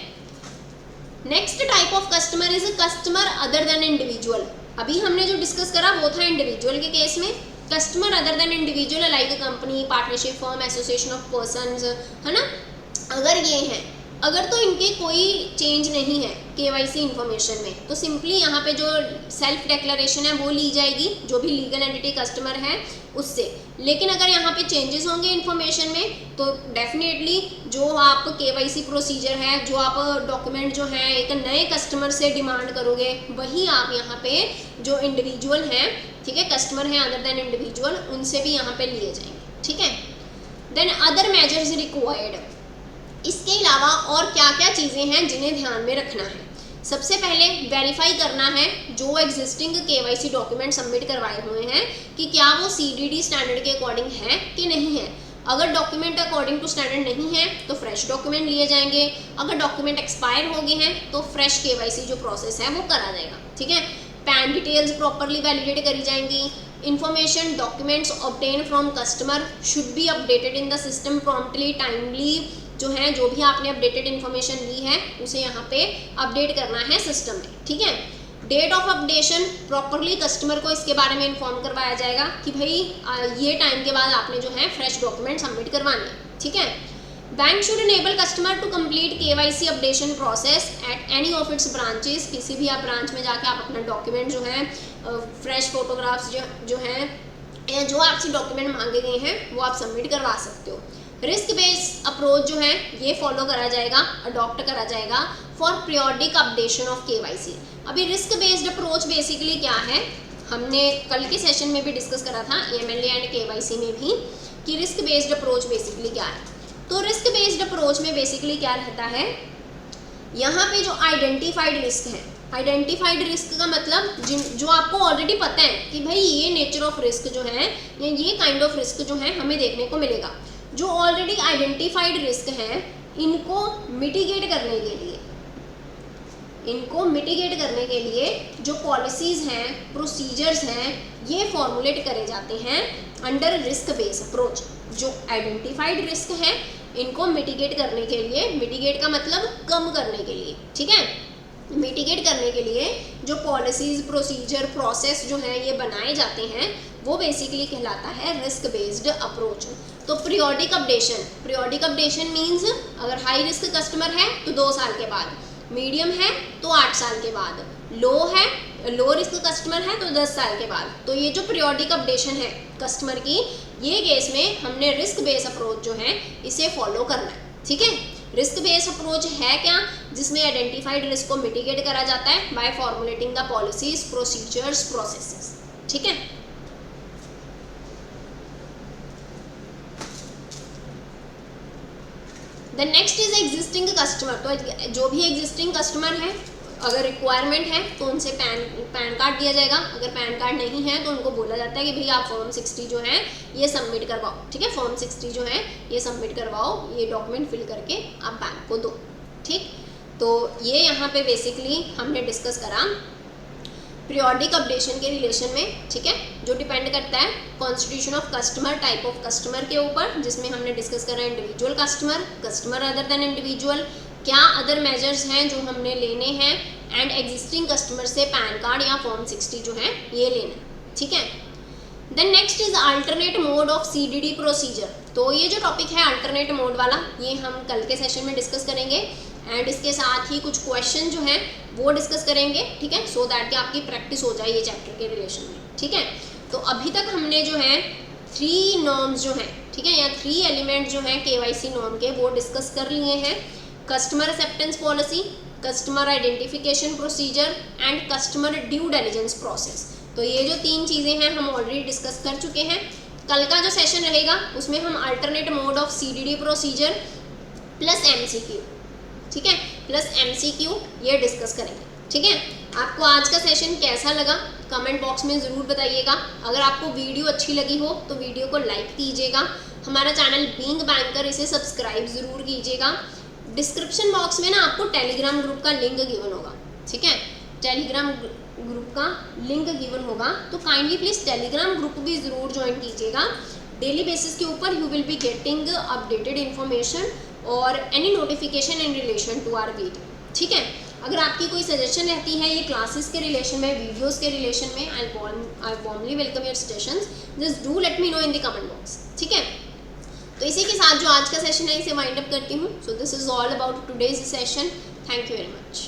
Next type of customer is customer other than individual. अभी हमने जो डिस्कस करा वो था इंडिविजुअल के केस में। Customer other than individual like company, partnership firm, association of persons, है ना, अगर ये हैं, अगर तो इनके कोई चेंज नहीं है KYC इन्फॉर्मेशन में, तो सिंपली यहाँ पे जो सेल्फ डिक्लेरेशन है वो ली जाएगी जो भी लीगल एंटिटी कस्टमर है उससे। लेकिन अगर यहाँ पे चेंजेस होंगे इन्फॉर्मेशन में तो डेफिनेटली जो आप KYC प्रोसीजर है, जो आप डॉक्यूमेंट जो है एक नए कस्टमर से डिमांड करोगे, वही आप यहाँ पे जो इंडिविजुअल हैं, ठीक है, कस्टमर हैं अदर देन इंडिविजुअल, उनसे भी यहाँ पे लिए जाएंगे, ठीक है। Then other measures required. इसके अलावा और क्या क्या चीज़ें हैं जिन्हें ध्यान में रखना है। सबसे पहले वेरीफाई करना है जो एग्जिस्टिंग KYC डॉक्यूमेंट सबमिट करवाए हुए हैं कि क्या वो CDD स्टैंडर्ड के अकॉर्डिंग है कि नहीं है। अगर डॉक्यूमेंट अकॉर्डिंग टू स्टैंडर्ड नहीं है तो फ्रेश डॉक्यूमेंट लिए जाएंगे। अगर डॉक्यूमेंट एक्सपायर हो गए हैं तो फ्रेश KYC जो प्रोसेस है वो करा जाएगा, ठीक है। पैन डिटेल्स प्रॉपरली वैलिडेट करी जाएंगी। Information documents obtain from customer should be updated in the system promptly, timely, जो है जो भी आपने अपडेटेड इन्फॉर्मेशन ली है उसे यहाँ पे अपडेट करना है सिस्टम में, ठीक है। Date of updation properly customer को इसके बारे में इन्फॉर्म करवाया जाएगा कि भाई ये टाइम के बाद आपने जो है फ्रेश डॉक्यूमेंट सबमिट करवाने हैं, ठीक है। Bank should enable customer to complete KYC updation process at any of its branches. किसी भी आप ब्रांच में जाके आप अपना डॉक्यूमेंट जो है फ्रेश फोटोग्राफ्स जो हैं या जो आपसे डॉक्यूमेंट मांगे गए हैं वो आप सबमिट करवा सकते हो। रिस्क बेस्ड अप्रोच जो है ये फॉलो करा जाएगा, अडॉप्ट करा जाएगा for periodic updation of KYC। अभी रिस्क बेस्ड अप्रोच बेसिकली क्या है, हमने कल के सेशन में भी डिस्कस करा था AML एंड KYC में भी कि रिस्क बेस्ड अप्रोच बेसिकली क्या है। तो रिस्क बेस्ड अप्रोच में बेसिकली क्या रहता है, यहाँ पे जो आइडेंटिफाइड रिस्क है, आइडेंटिफाइड रिस्क का मतलब जो आपको ऑलरेडी पता है कि भाई ये नेचर ऑफ रिस्क जो है या ये काइंड ऑफ रिस्क जो है हमें देखने को मिलेगा। जो ऑलरेडी आइडेंटिफाइड रिस्क हैं इनको मिटिगेट करने के लिए जो पॉलिसीज़ हैं, प्रोसीजर्स हैं, ये फॉर्मुलेट करे जाते हैं अंडर रिस्क बेस्ड अप्रोच। जो आइडेंटिफाइड रिस्क है इनको मिटिगेट करने के लिए, मिटिगेट का मतलब कम करने के लिए, ठीक है, मिटिगेट करने के लिए जो पॉलिसीज, प्रोसीजर, प्रोसेस जो हैं ये बनाए जाते हैं वो बेसिकली कहलाता है रिस्क बेस्ड अप्रोच। तो periodic updation, periodic updation means अगर हाई रिस्क कस्टमर है तो 2 साल के बाद, मीडियम है तो 8 साल के बाद, लो है, लो रिस्क कस्टमर है तो 10 साल के बाद। तो ये जो पीरियोडिक अपडेशन है कस्टमर की, ये केस में हमने रिस्क बेस्ड अप्रोच जो है इसे फॉलो करना है, ठीक है। रिस्क बेस्ड अप्रोच है क्या, जिसमें आइडेंटिफाइड रिस्क को मिटिगेट करा जाता है by formulating the policies, procedures, processes, ठीक है। The next is existing customer. तो जो भी एग्जिस्टिंग कस्टमर है, अगर रिक्वायरमेंट है तो उनसे पैन कार्ड दिया जाएगा, अगर पैन कार्ड नहीं है तो उनको बोला जाता है कि भैया आप फॉर्म 60 जो है ये सबमिट करवाओ, ठीक है, फॉर्म 60 जो है ये सबमिट करवाओ, ये डॉक्यूमेंट फिल करके आप बैंक को दो, ठीक। तो ये यहाँ पे बेसिकली हमने डिस्कस करा पीरियोडिक अपडेशन के रिलेशन में, ठीक है, जो डिपेंड करता है constitution of customer, type of customer के ऊपर, जिसमें हमने डिस्कस करा individual customer, customer other than individual, क्या अदर मेजर्स हैं जो हमने लेने हैं, एंड एग्जिस्टिंग कस्टमर से पैन कार्ड या फॉर्म 60 जो है ये लेना है, ठीक है। Then next is alternate mode of CDD procedure. तो ये जो टॉपिक है अल्टरनेट मोड वाला, ये हम कल के सेशन में डिस्कस करेंगे, एंड इसके साथ ही कुछ क्वेश्चन जो हैं वो डिस्कस करेंगे, ठीक है, सो दैट कि आपकी प्रैक्टिस हो जाए ये चैप्टर के रिलेशन में, ठीक है। तो अभी तक हमने जो है 3 नॉर्म्स जो हैं, ठीक है, या 3 एलिमेंट जो हैं KYC नॉर्म के वो डिस्कस कर लिए हैं, customer acceptance policy, customer identification procedure and customer due diligence process. तो ये जो 3 चीज़ें हैं हम ऑलरेडी डिस्कस कर चुके हैं। कल का जो सेशन रहेगा उसमें हम alternate mode of CDD procedure plus MCQ, ठीक है, प्लस MCQ ये डिस्कस करेंगे, ठीक है। आपको आज का सेशन कैसा लगा कमेंट बॉक्स में ज़रूर बताइएगा। अगर आपको वीडियो अच्छी लगी हो तो वीडियो को लाइक कीजिएगा, हमारा चैनल बीइंग बैंकर इसे सब्सक्राइब ज़रूर कीजिएगा। डिस्क्रिप्शन बॉक्स में ना आपको टेलीग्राम ग्रुप का लिंक गिवन होगा, ठीक है, टेलीग्राम ग्रुप का लिंक गिवन होगा, तो काइंडली प्लीज़ टेलीग्राम ग्रुप भी ज़रूर ज्वाइन कीजिएगा। डेली बेसिस के ऊपर you will be getting updated information और any notification in relation to our video, ठीक है। अगर आपकी कोई सजेशन रहती है ये क्लासेस के रिलेशन में, वीडियोस के रिलेशन में, I warmly welcome your suggestions, just do let me know in the comment box, ठीक है। तो इसी के साथ जो आज का सेशन है इसे वाइंड अप करती हूँ। So this is all about today's session. Thank you very much.